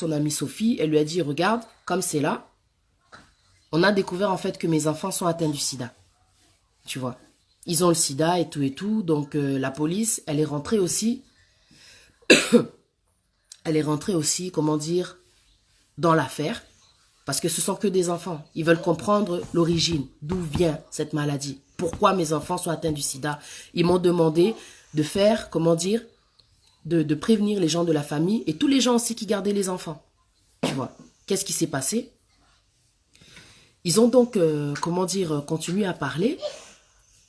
son amie Sophie. Elle lui a dit, regarde, comme c'est là, on a découvert en fait que mes enfants sont atteints du sida. Tu vois. Ils ont le sida et tout et tout. Donc la police, elle est rentrée aussi. Elle est rentrée aussi, comment dire, dans l'affaire. Parce que ce sont que des enfants. Ils veulent comprendre l'origine, d'où vient cette maladie. Pourquoi mes enfants sont atteints du sida. Ils m'ont demandé de faire, comment dire, de prévenir les gens de la famille et tous les gens aussi qui gardaient les enfants. Tu vois. Qu'est-ce qui s'est passé? Ils ont donc, comment dire, continué à parler.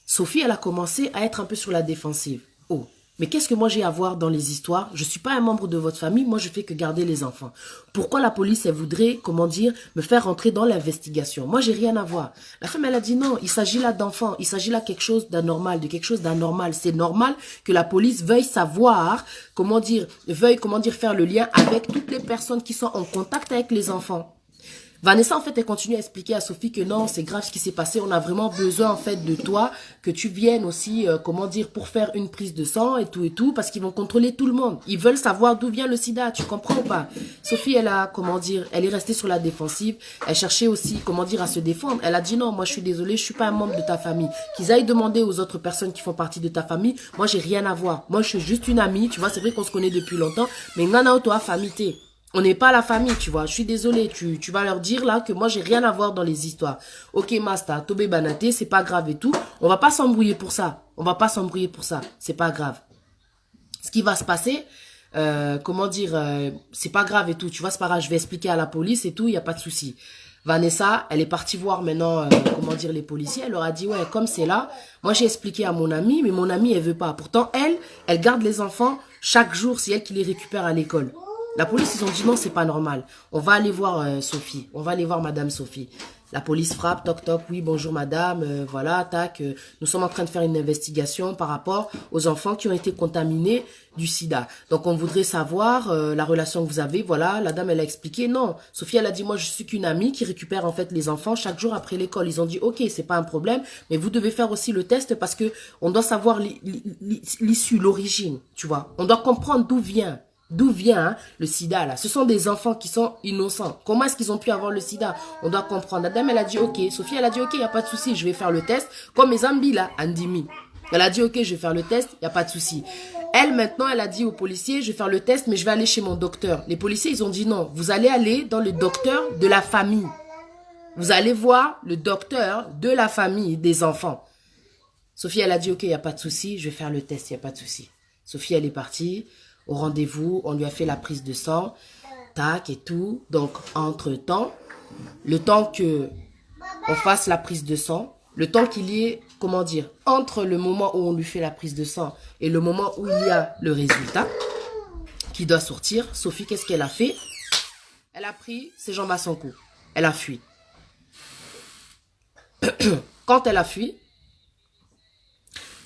Sophie, elle a commencé à être un peu sur la défensive. Oh, mais qu'est-ce que moi j'ai à voir dans les histoires? Je ne suis pas un membre de votre famille, moi je fais que garder les enfants. Pourquoi la police, elle voudrait, comment dire, me faire rentrer dans l'investigation? Moi, j'ai rien à voir. La femme, elle a dit non, il s'agit là d'enfants, il s'agit là de quelque chose d'anormal, de quelque chose d'anormal. C'est normal que la police veuille savoir, comment dire, faire le lien avec toutes les personnes qui sont en contact avec les enfants. Vanessa, en fait, elle continue à expliquer à Sophie que non, c'est grave ce qui s'est passé. On a vraiment besoin, en fait, de toi, que tu viennes aussi, comment dire, pour faire une prise de sang et tout, parce qu'ils vont contrôler tout le monde. Ils veulent savoir d'où vient le sida, tu comprends ou pas? Sophie, elle a, comment dire, elle est restée sur la défensive. Elle cherchait aussi, comment dire, à se défendre. Elle a dit non, moi, je suis désolée, je suis pas un membre de ta famille. Qu'ils aillent demander aux autres personnes qui font partie de ta famille. Moi, j'ai rien à voir. Moi, je suis juste une amie, tu vois, c'est vrai qu'on se connaît depuis longtemps, mais nana, toi, famille, on n'est pas la famille, tu vois. Je suis désolée, tu vas leur dire là que moi, j'ai rien à voir dans les histoires. Ok, Masta, Tobé Banaté, c'est pas grave et tout. On va pas s'embrouiller pour ça. On va pas s'embrouiller pour ça. C'est pas grave. Ce qui va se passer, comment dire, c'est pas grave et tout. Tu vois, c'est pas grave, je vais expliquer à la police et tout, il n'y a pas de souci. Vanessa, elle est partie voir maintenant, comment dire, les policiers. Elle leur a dit, ouais, comme c'est là, moi j'ai expliqué à mon amie, mais mon amie, elle veut pas. Pourtant, elle garde les enfants chaque jour, c'est elle qui les récupère à l'école. La police, ils ont dit non, c'est pas normal. On va aller voir Sophie. On va aller voir Madame Sophie. La police frappe, toc toc, oui, bonjour madame, voilà, tac. Nous sommes en train de faire une investigation par rapport aux enfants qui ont été contaminés du sida. Donc on voudrait savoir la relation que vous avez, voilà. La dame, elle a expliqué, non. Sophie, elle a dit, moi je suis qu'une amie qui récupère en fait les enfants chaque jour après l'école. Ils ont dit, ok, c'est pas un problème, mais vous devez faire aussi le test parce que on doit savoir l'issue, l'origine, tu vois. On doit comprendre d'où vient. D'où vient le sida là? Ce sont des enfants qui sont innocents. Comment est-ce qu'ils ont pu avoir le sida? On doit comprendre. La dame, elle a dit ok. Sophie, elle a dit ok, il n'y a pas de souci, je vais faire le test. Comme mes amis là, Andimi. Elle a dit ok, je vais faire le test, il n'y a pas de souci. Elle, maintenant, elle a dit aux policiers, je vais faire le test, mais je vais aller chez mon docteur. Les policiers, ils ont dit non, vous allez aller dans le docteur de la famille. Vous allez voir le docteur de la famille des enfants. Sophie, elle a dit ok, il n'y a pas de souci, je vais faire le test, il n'y a pas de souci. Sophie, elle est partie. Au rendez-vous, on lui a fait la prise de sang, tac et tout. Donc, entre-temps, le temps que on fasse la prise de sang, le temps qu'il y ait, comment dire, entre le moment où on lui fait la prise de sang et le moment où il y a le résultat qui doit sortir, Sophie, qu'est-ce qu'elle a fait? Elle a pris ses jambes à son cou. Elle a fui. Quand elle a fui,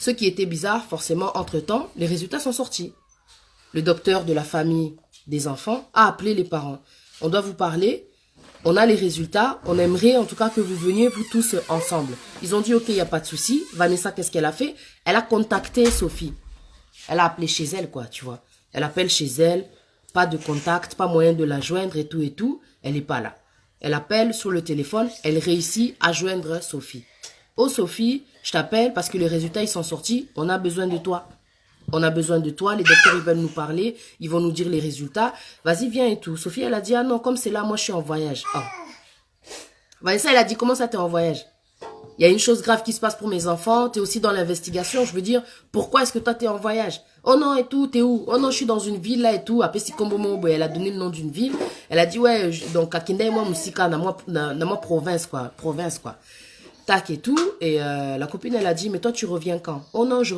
ce qui était bizarre, forcément, entre-temps, les résultats sont sortis. Le docteur de la famille des enfants a appelé les parents. On doit vous parler, on a les résultats, on aimerait en tout cas que vous veniez vous tous ensemble. Ils ont dit ok, il n'y a pas de souci. Vanessa, qu'est-ce qu'elle a fait? Elle a contacté Sophie. Elle a appelé chez elle, quoi, tu vois. Elle appelle chez elle, pas de contact, pas moyen de la joindre et tout. Elle n'est pas là. Elle appelle sur le téléphone, elle réussit à joindre Sophie. Oh Sophie, je t'appelle parce que les résultats ils sont sortis, on a besoin de toi. On a besoin de toi, les docteurs ils veulent nous parler, ils vont nous dire les résultats. Vas-y, viens et tout. Sophie, elle a dit, ah non, comme c'est là, moi je suis en voyage. Oh. Vanessa, elle a dit, comment ça t'es en voyage? Il y a une chose grave qui se passe pour mes enfants, t'es aussi dans l'investigation, je veux dire, pourquoi est-ce que toi t'es en voyage? Oh non, et tout, t'es où? Oh non, je suis dans une ville là et tout. Après, elle a donné le nom d'une ville. Elle a dit, ouais, donc, à Kinde, moi, Moussika, dans ma province, quoi. Tac et tout, et la copine elle a dit mais toi tu reviens quand? Oh non je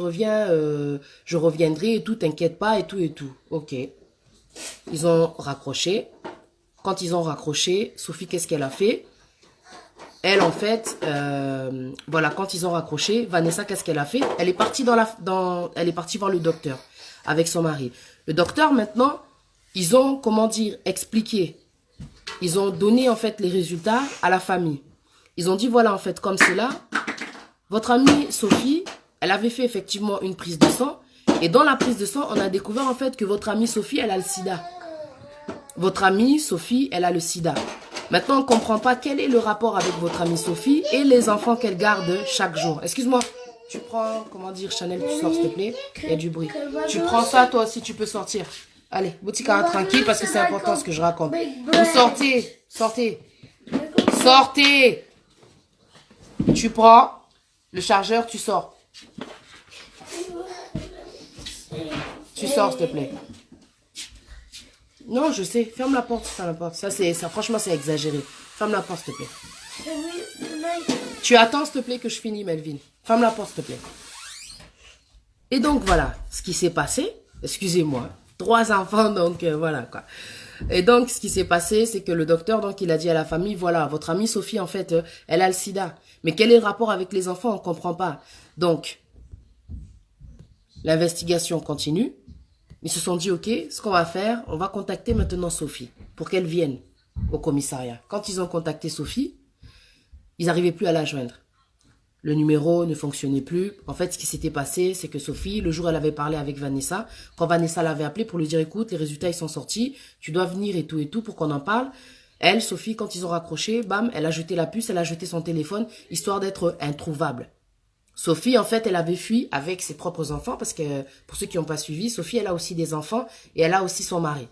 reviendrai et tout, t'inquiète pas et tout, ok. Ils ont raccroché. Quand ils ont raccroché, Sophie qu'est-ce qu'elle a fait? Elle en fait, voilà, quand ils ont raccroché, Vanessa qu'est-ce qu'elle a fait? Elle est partie elle est partie voir le docteur avec son mari. Le docteur maintenant, ils ont comment dire expliqué, ils ont donné en fait les résultats à la famille. Ils ont dit, voilà, en fait, comme c'est là, votre amie Sophie, elle avait fait effectivement une prise de sang. Et dans la prise de sang, on a découvert, en fait, que votre amie Sophie, elle a le sida. votre amie Sophie, elle a le sida. Maintenant, on ne comprend pas quel est le rapport avec votre amie Sophie et les enfants qu'elle garde chaque jour. Excuse-moi, tu prends, comment dire, Chanel, tu sors s'il te plaît. Il y a du bruit. Tu prends ça, toi aussi, tu peux sortir. Allez, Boutika, tranquille, parce que c'est important ce que je raconte. Vous sortez, sortez. Sortez. Tu prends le chargeur, tu sors. Tu sors, s'il te plaît. Non, je sais. Ferme la porte, ferme la porte. Ça, franchement, c'est exagéré. Ferme la porte, s'il te plaît. Tu attends, s'il te plaît, que je finis, Melvin. Ferme la porte, s'il te plaît. Et donc, voilà ce qui s'est passé. Excusez-moi. 3 enfants, donc voilà, quoi. Et donc, ce qui s'est passé, c'est que le docteur, donc, il a dit à la famille, voilà, votre amie Sophie, en fait, elle a le sida. Mais quel est le rapport avec les enfants? On ne comprend pas. Donc, l'investigation continue. Ils se sont dit, ok, ce qu'on va faire, on va contacter maintenant Sophie pour qu'elle vienne au commissariat. Quand ils ont contacté Sophie, ils n'arrivaient plus à la joindre. Le numéro ne fonctionnait plus. En fait, ce qui s'était passé, c'est que Sophie, le jour où elle avait parlé avec Vanessa, quand Vanessa l'avait appelée pour lui dire, écoute, les résultats, ils sont sortis, tu dois venir et tout pour qu'on en parle. Elle, Sophie, quand ils ont raccroché, bam, elle a jeté la puce, elle a jeté son téléphone, histoire d'être introuvable. Sophie, en fait, elle avait fui avec ses propres enfants, parce que, pour ceux qui n'ont pas suivi, Sophie, elle a aussi des enfants, et elle a aussi son mari.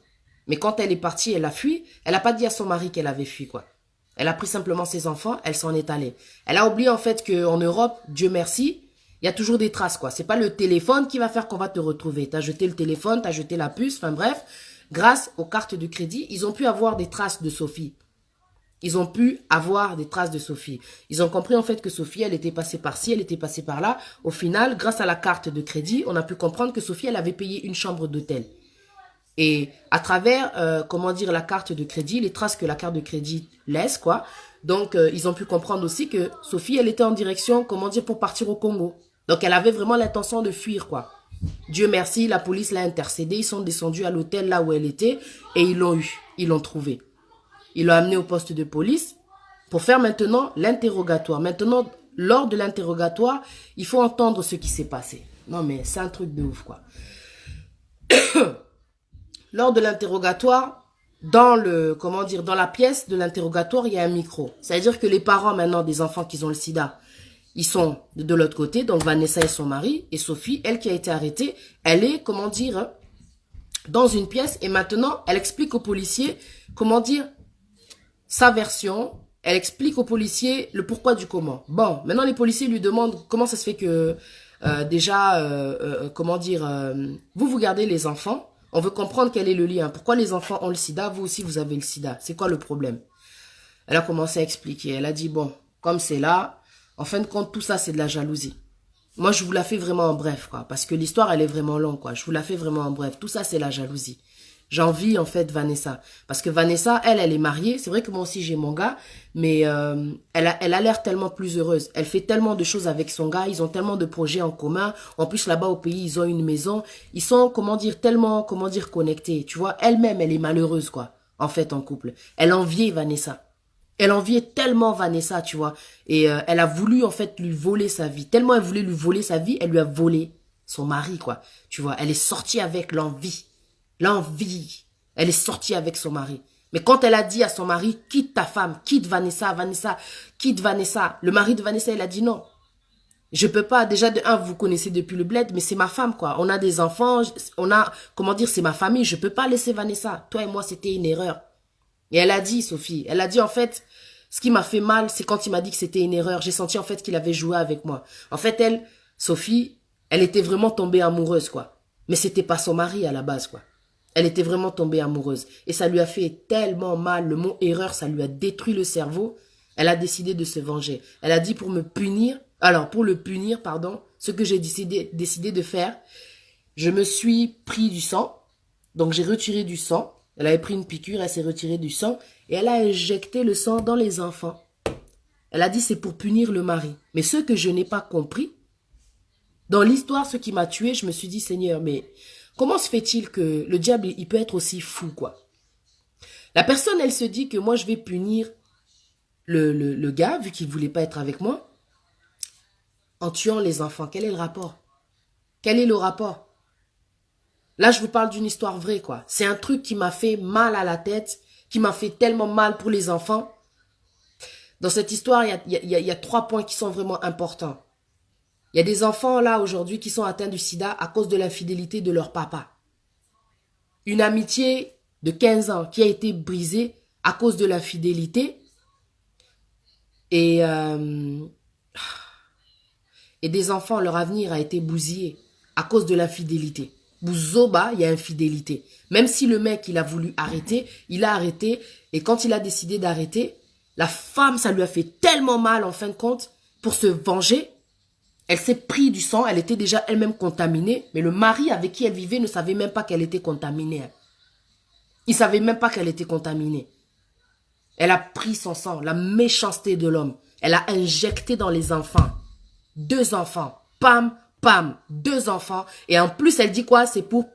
Mais quand elle est partie, elle a fui, elle n'a pas dit à son mari qu'elle avait fui, quoi. Elle a pris simplement ses enfants, elle s'en est allée. Elle a oublié, en fait, qu'en Europe, Dieu merci, il y a toujours des traces, quoi. C'est pas le téléphone qui va faire qu'on va te retrouver. T'as jeté le téléphone, t'as jeté la puce, enfin bref. Grâce aux cartes de crédit, ils ont pu avoir des traces de Sophie. Ils ont pu avoir des traces de Sophie. Ils ont compris en fait que Sophie, elle était passée par-ci, elle était passée par-là. Au final, grâce à la carte de crédit, on a pu comprendre que Sophie, elle avait payé une chambre d'hôtel. Et à travers, comment dire, la carte de crédit, les traces que la carte de crédit laisse, quoi. Donc, ils ont pu comprendre aussi que Sophie, elle était en direction, comment dire, pour partir au Congo. Donc, elle avait vraiment l'intention de fuir, quoi. Dieu merci, la police l'a intercédé. Ils sont descendus à l'hôtel là où elle était et ils l'ont eu. Ils l'ont trouvée. Ils l'ont amenée au poste de police pour faire maintenant l'interrogatoire. Maintenant, lors de l'interrogatoire, il faut entendre ce qui s'est passé. Non, mais c'est un truc de ouf, quoi. Lors de l'interrogatoire, dans le, comment dire, dans la pièce de l'interrogatoire, il y a un micro. C'est-à-dire que les parents maintenant des enfants qui ont le sida, ils sont de l'autre côté, donc Vanessa et son mari, et Sophie, elle qui a été arrêtée, elle est, comment dire, dans une pièce, et maintenant, elle explique aux policiers, comment dire, sa version, elle explique aux policiers le pourquoi du comment. Bon, maintenant les policiers lui demandent comment ça se fait que, comment dire, vous gardez les enfants. On veut comprendre quel est le lien. Pourquoi les enfants ont le sida, vous aussi vous avez le sida. C'est quoi le problème? Elle a commencé à expliquer. Elle a dit, bon, comme c'est là, en fin de compte, tout ça, c'est de la jalousie. Moi, je vous la fais vraiment en bref, quoi. Parce que l'histoire, elle est vraiment longue, quoi. Je vous la fais vraiment en bref. Tout ça, c'est la jalousie. J'envie, en fait, Vanessa. Parce que Vanessa, elle est mariée. C'est vrai que moi aussi, j'ai mon gars. Mais elle a l'air tellement plus heureuse. Elle fait tellement de choses avec son gars. Ils ont tellement de projets en commun. En plus, là-bas, au pays, ils ont une maison. Ils sont, comment dire, tellement, comment dire, connectés. Tu vois, elle-même, elle est malheureuse, quoi. En fait, en couple. Elle enviait Vanessa. Elle enviait tellement Vanessa, tu vois. Et elle a voulu, en fait, lui voler sa vie. Tellement elle voulait lui voler sa vie, elle lui a volé son mari, quoi. Tu vois, elle est sortie avec l'envie. L'envie. Elle est sortie avec son mari. Mais quand elle a dit à son mari, quitte ta femme, quitte Vanessa, quitte Vanessa. Le mari de Vanessa, il a dit non. Je peux pas. Déjà, de un, vous connaissez depuis le bled, mais c'est ma femme, quoi. On a des enfants, on a, comment dire, c'est ma famille. Je peux pas laisser Vanessa. Toi et moi, c'était une erreur. Et elle a dit, Sophie, elle a dit, en fait, ce qui m'a fait mal, c'est quand il m'a dit que c'était une erreur. J'ai senti, en fait, qu'il avait joué avec moi. En fait, elle, Sophie, elle était vraiment tombée amoureuse, quoi. Mais c'était pas son mari à la base, quoi. Elle était vraiment tombée amoureuse. Et ça lui a fait tellement mal. Le mot erreur, ça lui a détruit le cerveau. Elle a décidé de se venger. Elle a dit pour me punir, alors pour le punir, pardon, ce que j'ai décidé de faire, je me suis pris du sang. Donc j'ai retiré du sang. Elle avait pris une piqûre, elle s'est retirée du sang. Et elle a injecté le sang dans les enfants. Elle a dit c'est pour punir le mari. Mais ce que je n'ai pas compris, dans l'histoire, ce qui m'a tué, je me suis dit, Seigneur, mais comment se fait-il que le diable, il peut être aussi fou, quoi? La personne, elle se dit que moi, je vais punir le gars, vu qu'il ne voulait pas être avec moi, en tuant les enfants. Quel est le rapport? Quel est le rapport? Là, je vous parle d'une histoire vraie, quoi. C'est un truc qui m'a fait mal à la tête, qui m'a fait tellement mal pour les enfants. Dans cette histoire, il y a 3 points qui sont vraiment importants. Il y a des enfants, là, aujourd'hui, qui sont atteints du sida à cause de l'infidélité de leur papa. Une amitié de 15 ans qui a été brisée à cause de l'infidélité. Et des enfants, leur avenir a été bousillé à cause de l'infidélité. Bouzoba, il y a infidélité. Même si le mec, il a voulu arrêter, il a arrêté. Et quand il a décidé d'arrêter, la femme, ça lui a fait tellement mal, en fin de compte, pour se venger. Elle s'est pris du sang, elle était déjà elle-même contaminée. Mais le mari avec qui elle vivait ne savait même pas qu'elle était contaminée. Il ne savait même pas qu'elle était contaminée. Elle a pris son sang, la méchanceté de l'homme. Elle a injecté dans les enfants. 2 enfants. Pam, pam, 2 enfants. Et en plus, elle dit quoi? C'est pour